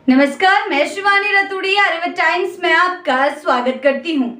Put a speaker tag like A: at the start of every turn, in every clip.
A: नमस्कार, मैं शिवानी रतूड़ी आर्यभट्ट टाइम्स में आपका स्वागत करती हूँ।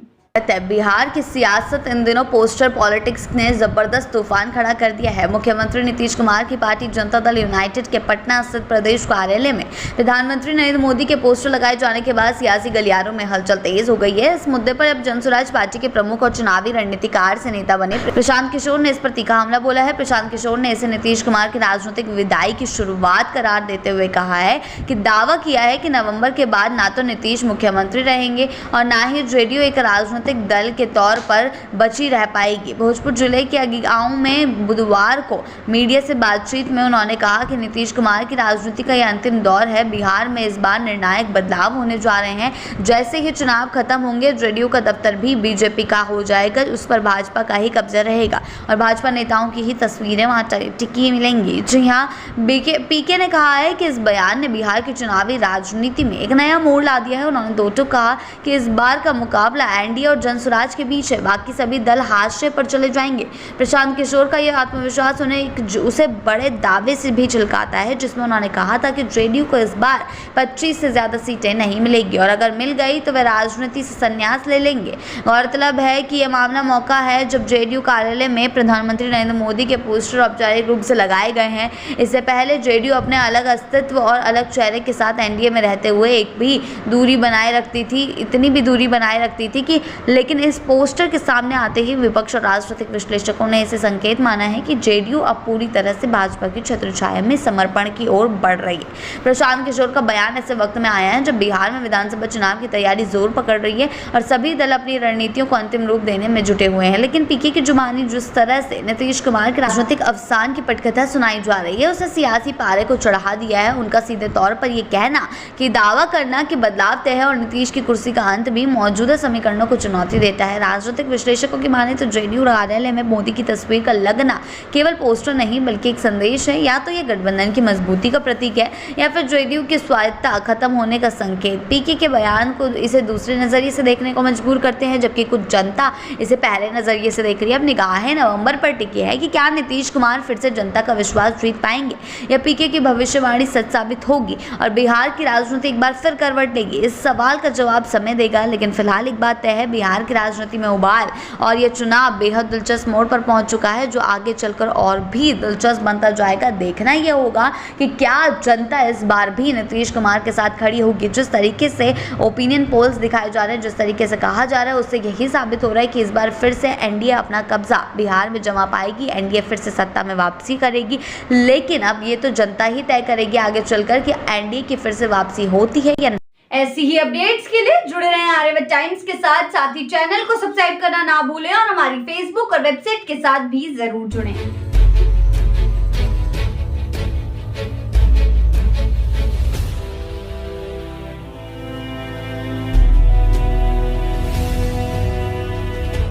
B: बिहार की सियासत इन दिनों पोस्टर पॉलिटिक्स ने जबरदस्त तूफान खड़ा कर दिया है। मुख्यमंत्री नीतीश कुमार की पार्टी जनता दल यूनाइटेड के पटना स्थित प्रदेश कार्यालय में प्रधानमंत्री नरेंद्र मोदी के पोस्टर लगाए जाने के बाद सियासी गलियारों में हलचल तेज हो गई है। इस मुद्दे पर अब जनसुराज पार्टी के प्रमुख और चुनावी रणनीतिकार से नेता बने प्रशांत किशोर ने इस पर तीखा हमला बोला है। प्रशांत किशोर ने इसे नीतीश कुमार की राजनीतिक विदाई की शुरुआत करार देते हुए कहा है कि दावा किया है कि नवंबर के बाद ना तो नीतीश मुख्यमंत्री रहेंगे और ना ही जेडीयू एक राजनीतिक दल के तौर पर बची रह पाएगी। भोजपुर जिले के अगिगांव में बुधवार को मीडिया से बातचीत में उन्होंने कहा कि नीतीश कुमार की राजनीति का यह अंतिम दौर है। बिहार में इस बार निर्णायक बदलाव होने जा रहे हैं। जैसे ही चुनाव खत्म होंगे, जेडीयू का दफ्तर भी बीजेपी का हो जाएगा, उस पर भाजपा का ही कब्जा रहेगा और भाजपा नेताओं की ही तस्वीरें वहां टिकी मिलेंगी। जी हाँ, पीके ने कहा है कि इस बयान ने बिहार की चुनावी राजनीति में एक नया मोड़ ला दिया है। उन्होंने दोटों कहा कि इस बार का मुकाबला एनडीए और जनसुराज के बीच है, बाकी सभी दल हाशिए पर चले जाएंगे। प्रशांत किशोर का यह आत्मविश्वास उन्हें उसे बड़े दावे से भी झलकाता है, जिसमें उन्होंने कहा था कि जेडीयू को इस बार 25 से ज्यादा सीटें नहीं मिलेगी और अगर मिल गई तो वे राजनीति से संन्यास ले लेंगे। गौरतलब है कि यह मामला मौका है जब जेडीयू कार्यालय में प्रधानमंत्री नरेंद्र मोदी के पोस्टर औपचारिक रूप से लगाए गए हैं। इससे पहले जेडीयू अपने अलग अस्तित्व और अलग चेहरे के साथ एनडीए में रहते हुए एक भी दूरी बनाए रखती थी, इतनी भी दूरी बनाए रखती थी कि लेकिन इस पोस्टर के सामने आते ही विपक्ष और राजनीतिक विश्लेषकों ने इसे संकेत माना है कि जेडीयू अब पूरी तरह से भाजपा की छत्रछाया में समर्पण की ओर बढ़ रही है। प्रशांत किशोर का बयान ऐसे वक्त में आया है जब बिहार में विधानसभा चुनाव की तैयारी जोर पकड़ रही है और सभी दल अपनी रणनीतियों को अंतिम रूप देने में जुटे हुए हैं। लेकिन पीके की जुबानी जिस तरह से नीतीश कुमार के राजनीतिक अवसान की पटकथा सुनाई जा रही है, उसे सियासी पारे को चढ़ा दिया है। उनका सीधे तौर पर यह कहना कि दावा करना कि बदलाव तय है और नीतीश की कुर्सी का अंत भी मौजूदा समीकरणों को चुनौती देता है। राजनीतिक विश्लेषकों की माने तो जेडीयू कार्यालय में मोदी की तस्वीर का लगना केवल पोस्टर नहीं बल्कि एक संदेश है। या तो यह गठबंधन की मजबूती का प्रतीक है या फिर जेडीयू की स्वायत्तता खत्म होने का संकेत। पीके के बयान को इसे दूसरे नजरिए से देखने को मजबूर करते हैं, जबकि कुछ जनता इसे पहले नजरिए से देख रही है। अब निगाहें नवंबर पर टिकी है कि क्या नीतीश कुमार फिर से जनता का विश्वास जीत पाएंगे या पीके की भविष्यवाणी सच साबित होगी और बिहार की राजनीति एक बार फिर करवट लेगी। इस सवाल का जवाब समय देगा, लेकिन फिलहाल एक बात तय है, बिहार की राजनीति में उबाल और यह चुनाव बेहद दिलचस्प मोड़ पर पहुंच चुका है, जो आगे चलकर और भी दिलचस्प बनता जाएगा। देखना यह होगा कि क्या जनता इस बार भी नीतीश कुमार के साथ खड़ी होगी। जिस तरीके से ओपिनियन पोल्स दिखाए जा रहे हैं, जिस तरीके से कहा जा रहा है, उससे यही साबित हो रहा है कि इस बार फिर से एनडीए अपना कब्जा बिहार में जमा पाएगी, एनडीए फिर से सत्ता में वापसी करेगी। लेकिन अब ये तो जनता ही तय करेगी आगे चलकर कि एनडीए की फिर से वापसी होती है या नहीं।
A: ऐसी ही अपडेट्स के लिए जुड़े रहें आर्यभट्ट टाइम्स के साथ ही चैनल को सब्सक्राइब करना ना भूलें और हमारी फेसबुक और वेबसाइट के साथ भी जरूर जुड़ें।